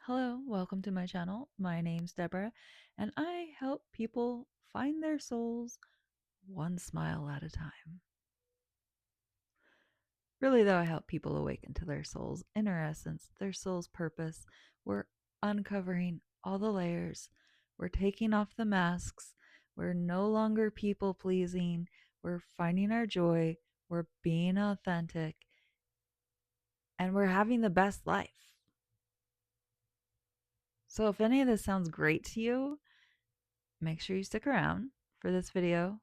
Hello, welcome to my channel. My name's Deborah, and I help people find their souls one smile at a time. Really, though, I help people awaken to their soul's inner essence, their soul's purpose. We're uncovering all the layers. We're taking off the masks. We're no longer people pleasing. We're finding our joy. We're being authentic. And we're having the best life. So, if any of this sounds great to you, make sure you stick around for this video.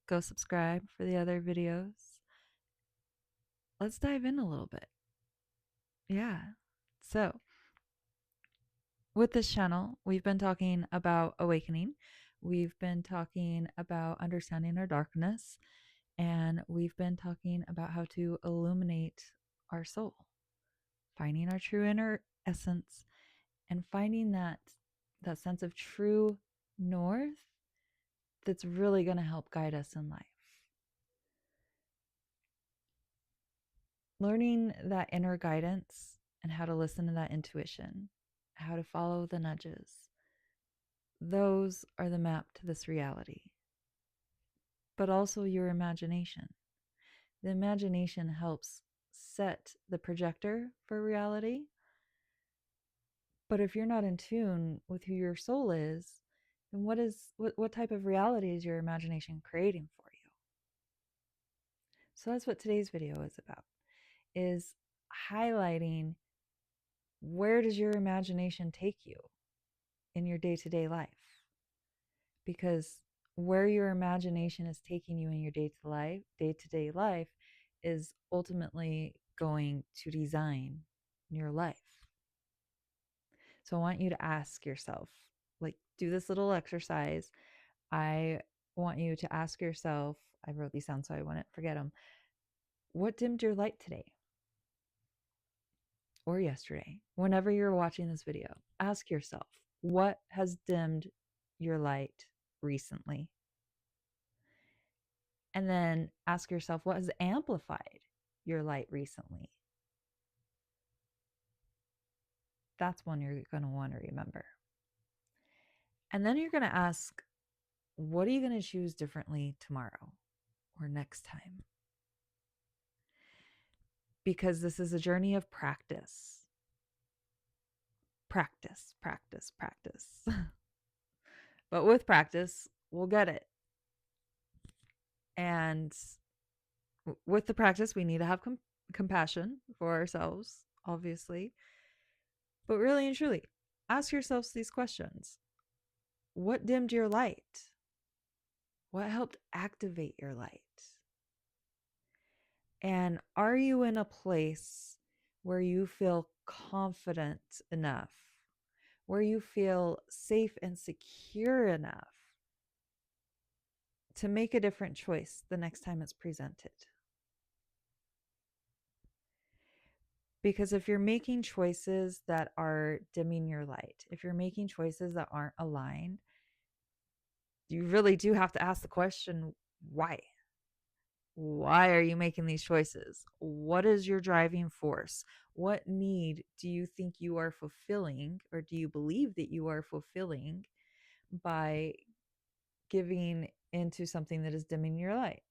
Go subscribe for the other videos. Let's dive in a little bit. Yeah. So, with this channel, we've been talking about awakening. We've been talking about understanding our darkness. And we've been talking about how to illuminate our soul, finding our true inner essence, and finding that sense of true north that's really going to help guide us in life. Learning that inner guidance and how to listen to that intuition, how to follow the nudges, those are the map to this reality. But also your imagination. The imagination helps set the projector for reality. But if you're not in tune with who your soul is, then what type of reality is your imagination creating for you? So that's what today's video is about, is highlighting where does your imagination take you in your day-to-day life? Because where your imagination is taking you in your day-to-day life is ultimately going to design your life. So I want you to ask yourself, like, do this little exercise. I want you to ask yourself, I wrote these down so I wouldn't forget them. What dimmed your light today? Or yesterday? Whenever you're watching this video, ask yourself, what has dimmed your light recently? And then ask yourself, what has amplified your light recently? That's one you're going to want to remember. And then you're going to ask, what are you going to choose differently tomorrow or next time? Because this is a journey of practice. Practice, practice, practice. But with practice, we'll get it. And with the practice, we need to have compassion for ourselves, obviously. But really and truly, ask yourselves these questions. What dimmed your light? What helped activate your light? And are you in a place where you feel confident enough, where you feel safe and secure enough to make a different choice the next time it's presented? Because if you're making choices that are dimming your light, if you're making choices that aren't aligned, you really do have to ask the question, why? Why are you making these choices? What is your driving force? What need do you think you are fulfilling, or do you believe that you are fulfilling by giving into something that is dimming your light?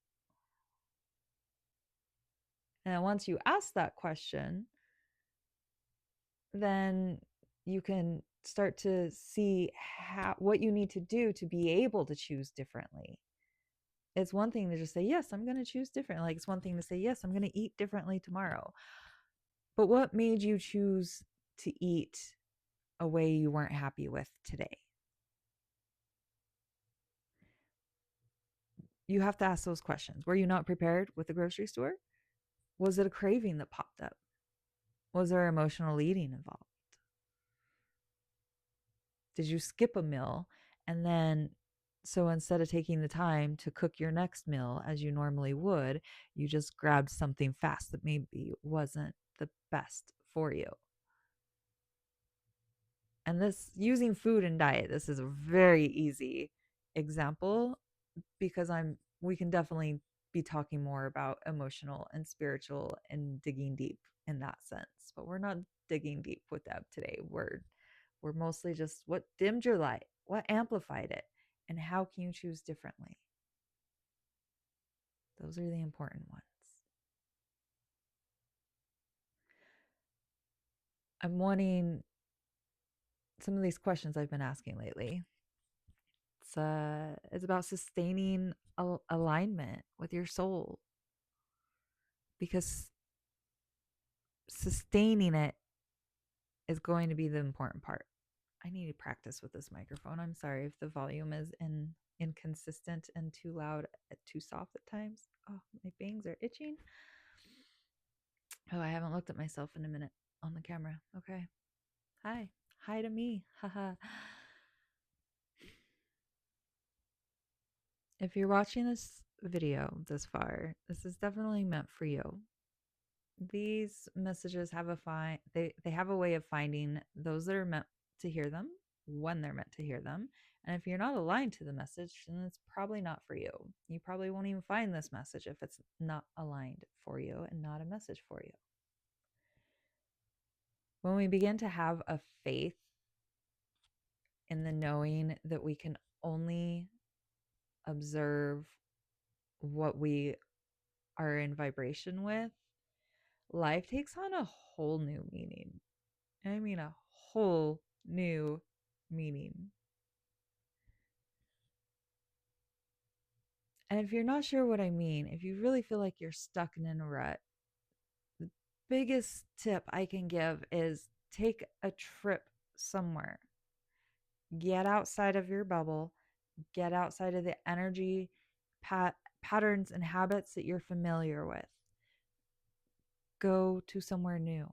And once you ask that question, then you can start to see what you need to do to be able to choose differently. It's one thing to just say, yes, I'm going to choose different. Like, it's one thing to say, yes, I'm going to eat differently tomorrow. But what made you choose to eat a way you weren't happy with today? You have to ask those questions. Were you not prepared with the grocery store? Was it a craving that popped up? Was there emotional eating involved? Did you skip a meal and then, so instead of taking the time to cook your next meal as you normally would, you just grabbed something fast that maybe wasn't the best for you? And this, using food and diet, this is a very easy example, because we can definitely be talking more about emotional and spiritual and digging deep in that sense. But we're not digging deep with Debb today. were mostly just what dimmed your light, what amplified it, and how can you choose differently? Those are the important ones. I'm wanting some of these questions I've been asking lately. It's about sustaining alignment with your soul, because sustaining it is going to be the important part. I need to practice with this microphone. I'm sorry if the volume is inconsistent and too loud, too soft at times. Oh, my bangs are itching. Oh, I haven't looked at myself in a minute on the camera. Okay. Hi. Hi to me. Haha. If you're watching this video this far, this is definitely meant for you. These messages have they have a way of finding those that are meant to hear them when they're meant to hear them. And if you're not aligned to the message, then it's probably not for you. You probably won't even find this message if it's not aligned for you and not a message for you. When we begin to have a faith in the knowing that we can only observe what we are in vibration with, life takes on a whole new meaning. And I mean a whole new meaning. And if you're not sure what I mean, if you really feel like you're stuck in a rut, the biggest tip I can give is take a trip somewhere. Get outside of your bubble, get outside of the energy patterns and habits that you're familiar with. Go to somewhere new.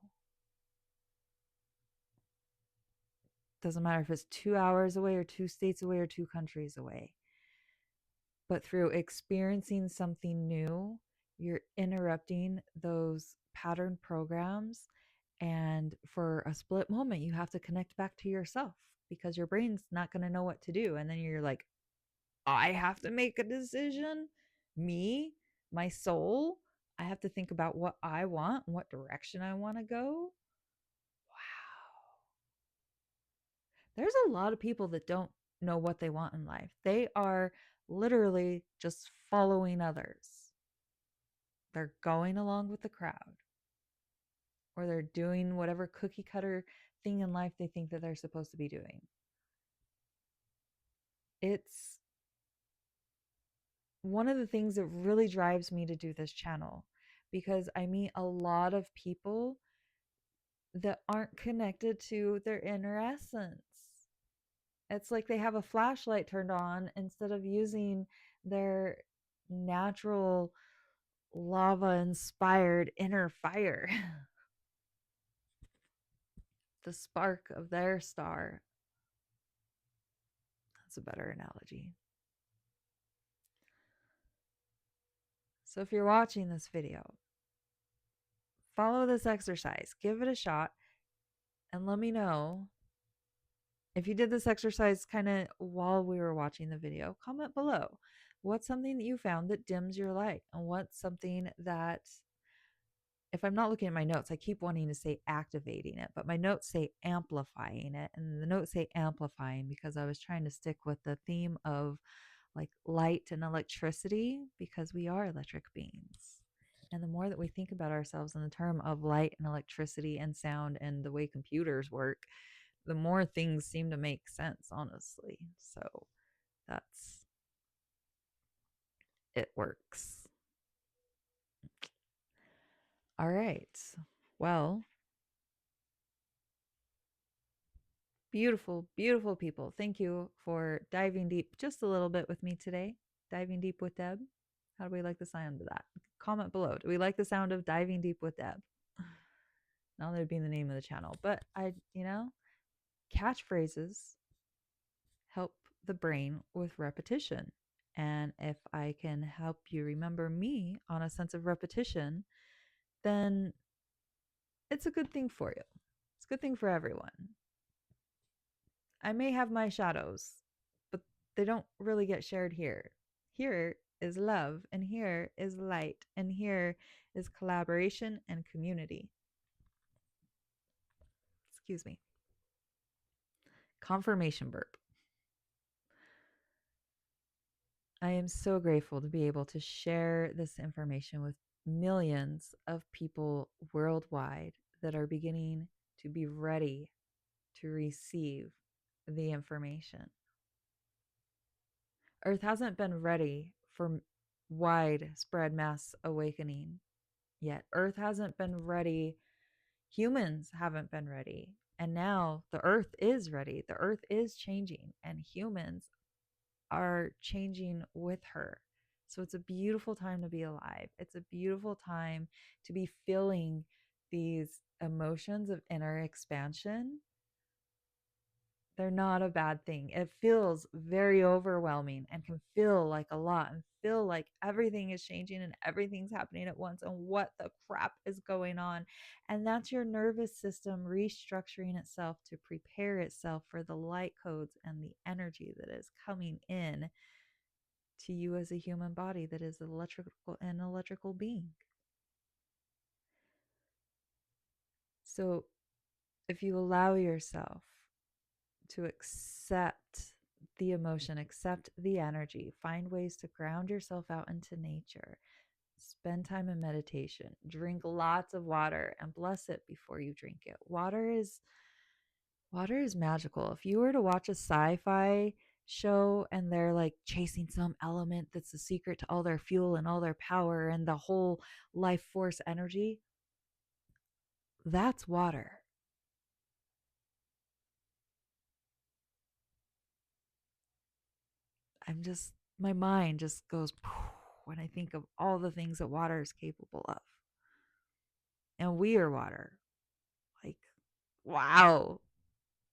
Doesn't matter if it's 2 hours away or 2 states away or 2 countries away. But through experiencing something new, you're interrupting those pattern programs. And for a split moment, you have to connect back to yourself because your brain's not going to know what to do. And then you're like, I have to make a decision. Me, my soul, I have to think about what I want and what direction I want to go. Wow. There's a lot of people that don't know what they want in life. They are literally just following others. They're going along with the crowd, or they're doing whatever cookie cutter thing in life they think that they're supposed to be doing. It's one of the things that really drives me to do this channel, because I meet a lot of people that aren't connected to their inner essence. It's like they have a flashlight turned on instead of using their natural lava inspired inner fire. The spark of their star. That's a better analogy. So if you're watching this video, follow this exercise, give it a shot, and let me know if you did this exercise kind of while we were watching the video. Comment below. What's something that you found that dims your light? And what's something that, if I'm not looking at my notes, I keep wanting to say activating it, but my notes say amplifying it. And the notes say amplifying because I was trying to stick with the theme of like light and electricity, because we are electric beings. And the more that we think about ourselves in the term of light and electricity and sound and the way computers work, the more things seem to make sense, honestly. So that's, it works. All right. Well, beautiful, beautiful people. Thank you for diving deep just a little bit with me today. Diving deep with Deb. How do we like the sound of that? Comment below. Do we like the sound of diving deep with Deb? Now that would be the name of the channel. But catchphrases help the brain with repetition. And if I can help you remember me on a sense of repetition, then it's a good thing for you. It's a good thing for everyone. I may have my shadows, but they don't really get shared here. Here is love, and here is light, and here is collaboration and community. Excuse me. Confirmation burp. I am so grateful to be able to share this information with millions of people worldwide that are beginning to be ready to receive the information. Earth hasn't been ready for widespread mass awakening yet. Earth hasn't been ready. Humans haven't been ready. And now the earth is ready. The earth is changing, and humans are changing with her. So it's a beautiful time to be alive. It's a beautiful time to be feeling these emotions of inner expansion. They're not a bad thing. It feels very overwhelming and can feel like a lot and feel like everything is changing and everything's happening at once and what the crap is going on. And that's your nervous system restructuring itself to prepare itself for the light codes and the energy that is coming in to you as a human body that is an electrical being. So if you allow yourself to accept the emotion, accept the energy, find ways to ground yourself out into nature, spend time in meditation, drink lots of water and bless it before you drink it. Water is magical. If you were to watch a sci-fi show and they're like chasing some element that's the secret to all their fuel and all their power and the whole life force energy, that's water. My mind just goes when I think of all the things that water is capable of. And we are water. Like, wow.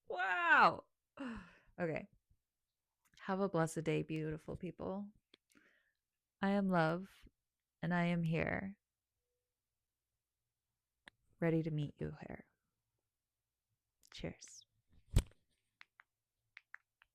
Wow. Okay. Have a blessed day, beautiful people. I am love, and I am here, ready to meet you here. Cheers.